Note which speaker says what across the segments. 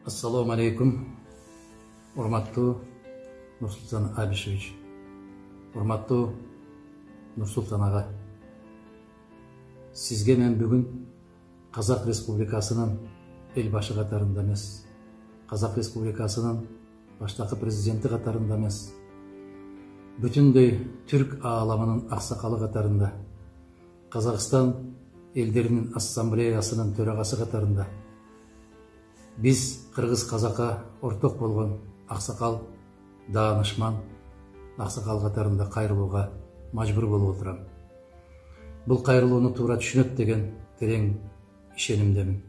Speaker 1: Assalamu alaikum. Урматтуу Нурсултан Абишевич. Урматтуу Нурсултан ага. Сизге мен бүгүн Казак Республикасынын эл башы катарында эмес, Казак Республикасынын баштакы президенти катарында эмес, бүтүндөй түрк ааламынын аксакалы катарында, Казакстан элдеринин ассамблеясынын төрагасы катарында биз кыргыз казакка орток болгон аксакал, даанышман аксакал катарында кайрылууга мажбур болуп отурам. Бул кайрылууну туура түшүнөт деген терең ишенимдемин.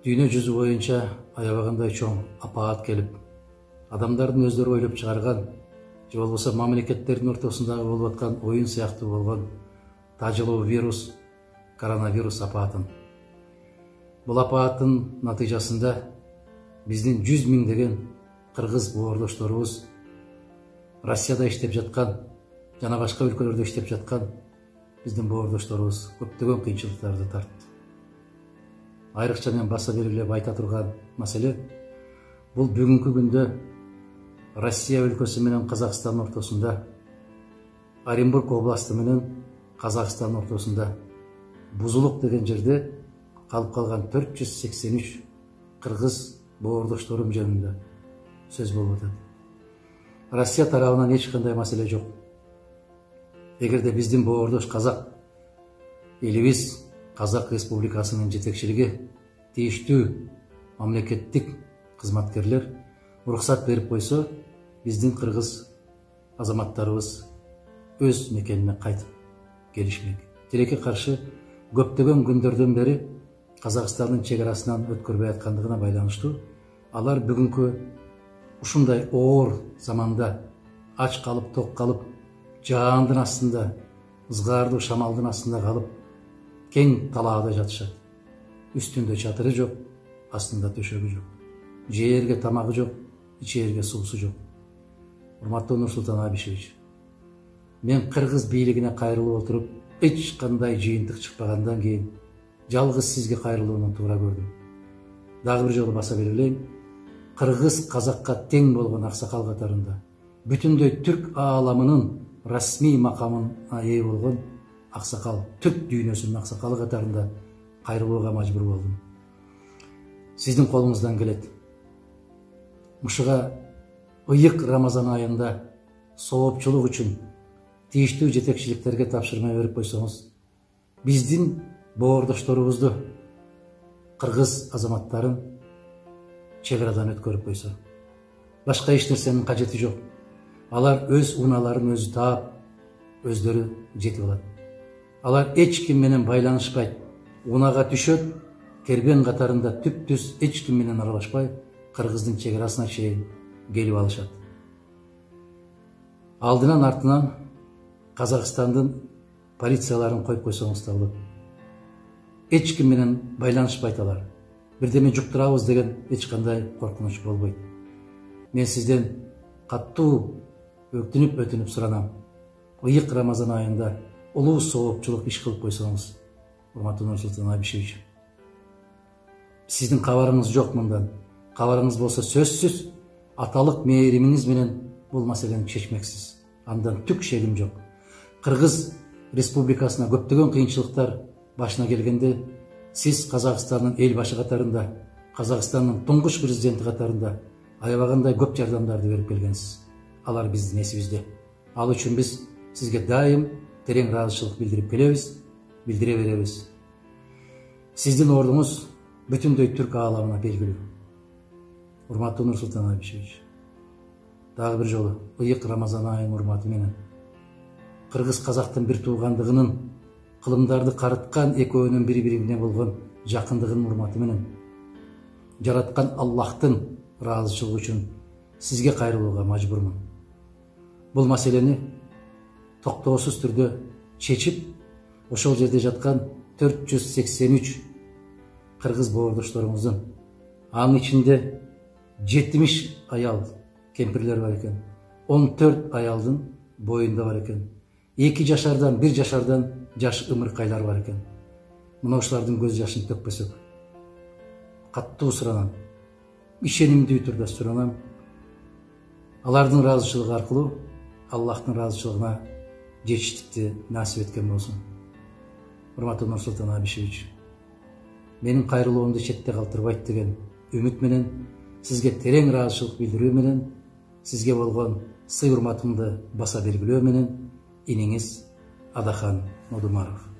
Speaker 1: Дүйнө жүзү боюнча аябагандай чоң апаат келип, адамдардын өздөрү ойлоп чыгарган, же болбосо мамлекеттердин ортосундагы болуп аткан оюн сыяктуу болгон тажылуу вирус, коронавирус апаатын. Бул апааттын натыйжасында биздин 100 миңдеген кыргыз боордошторубуз Россияда иштеп жаткан жана башка өлкөлөрдө иштеп жаткан биздин боордошторубуз көптөгөн кыйынчылыктарды тартты. Айрыкча мен баса белгилеп айта турган маселе бул бүгүнкү күндө Россия өлкөсү менен Казакстан ортосунда, Оренбург областы менен Казакстан ортосунда Бузулук деген жерде калып калган 483 кыргыз боордошторум жөнүндө сөз болуп атат. Россия тарабынан эч кандай маселе жок. Эгерде биздин боордош казак элибиз Казак Республикасынын жетекчилиги, тийиштүү мамлекеттик кызматкерлер уруксат берип койсо, биздин кыргыз азаматтарыбыз өз мекенине кайтып келишмек. Тилекке каршы көптөгөн күндөрдөн бери Казакстандын чек арасынан өткөрбөй аткандыгына байланыштуу алар бүгүнкү ушундай оор заманда ач калып, ток калып, жаандын астында, ызгаардуу шамалдын астында калып, кең талаада жатышат. Үстүндө чатыры жок, астында төшөгү жок. Жээрге тамагы жок, ичээрге суусу жок. Урматтуу Нурсултан Абишевич, мен кыргыз бийлигине кайрылып отуруп, эч кандай жыйынтык чыкпагандан кийин жалгыз сизге кайрылууну туура көрдүм. Дагы бир жолу баса белгилейм, кыргыз казакка тең болгон аксакал катарында, бүтүндөй түрк ааламынын расмий макамына ээ болгон аксакал, түрк дүйнөсүнүн аксакалы катарында кайрылууга мажбур болдум. Сиздин колуңуздан келет. Мушуга ыйык Рамазан айында соопчулук үчүн тийиштүү жетекчиликтерге тапшырма берип койсоңуз, биздин боордошторубузду, кыргыз азаматтарын чек арадан өткөрүп койсо, башка эч нерсенин кажети жок. Алар өз унааларын өзү таап, өздөрү жетип алат. Алар эч ким менен байланышпайт, унага түшөт, кербен катарында түп-түз эч ким менен аралашпай, кыргыздын чек арасына чейин келип алышат. Алдынан артынан Казакстандын полицияларын коюп койсоңуз да болот. Эч ким менен байланышпайт алар. Бирдеме жуктурабыз деген эч кандай коркунуч болбойт. Мен сизден каттуу өтүнүп суранам. Ыйык Рамазан айында улуу соопчулук иш кылып койсоңуз, урматтуу Нурсултан Абишевич. Сиздин кабарыңыз жок мындан. Кабарыңыз болсо сөзсүз аталык мээримиңиз менен бул маселени чечмексиз. Андан түк шегим жок. Кыргыз Республикасына көптөгөн кыйынчылыктар башына келгенде, сиз Казакстандын эл башы катарында, Казакстандын туңгуч президенти катарында аябагандай көп жардамдарды берип келгенсиз. Алар биздин эсибизде. Ал үчүн биз сизге дайым терең ыраазычылык билдирип келебиз, билдире беребиз. Сиздин ордуңуз бүтүндөй түрк ааламына белгилүү. Урматтуу Нурсултан Абишевич, дагы бир жолу ыйык Рамазан айынын урматы менен кыргыз казактын бир туугандыгынын, кылымдарды карыткан экөөнүн бири-бирине болгон жакындыгынын урматы менен жараткан Аллахтын ыраазычылыгы үчүн сизге кайрылууга мажбурмун. Бул маселени токтоосуз түрдө чечип, ошол жерде жаткан 483 кыргыз боордошторуңуздун, анын ичинде 70 аял кемпирлер бар экен, 14 аялдын боюнда бар экен, 2 жашардан 1 жашардан жаш ымыркайлар бар экен. Мына ошолордун көз жашын төкпөсөк, каттуу суранам, ишенимдүү түрдө суранам. Алардын ыраазычылыгы аркылуу Аллахтын ыраазычылыгына жетиштикти насип эткен болсун. Урматтуу Нурсултан Абишевич, менин кайрылуумду четте калтырбайт деген үмүт менен, сизге терең ыраазычылык билдирүү менен, сизге болгон сый урматымды баса белгилөө менен, иниңиз Адахан Нодумаров.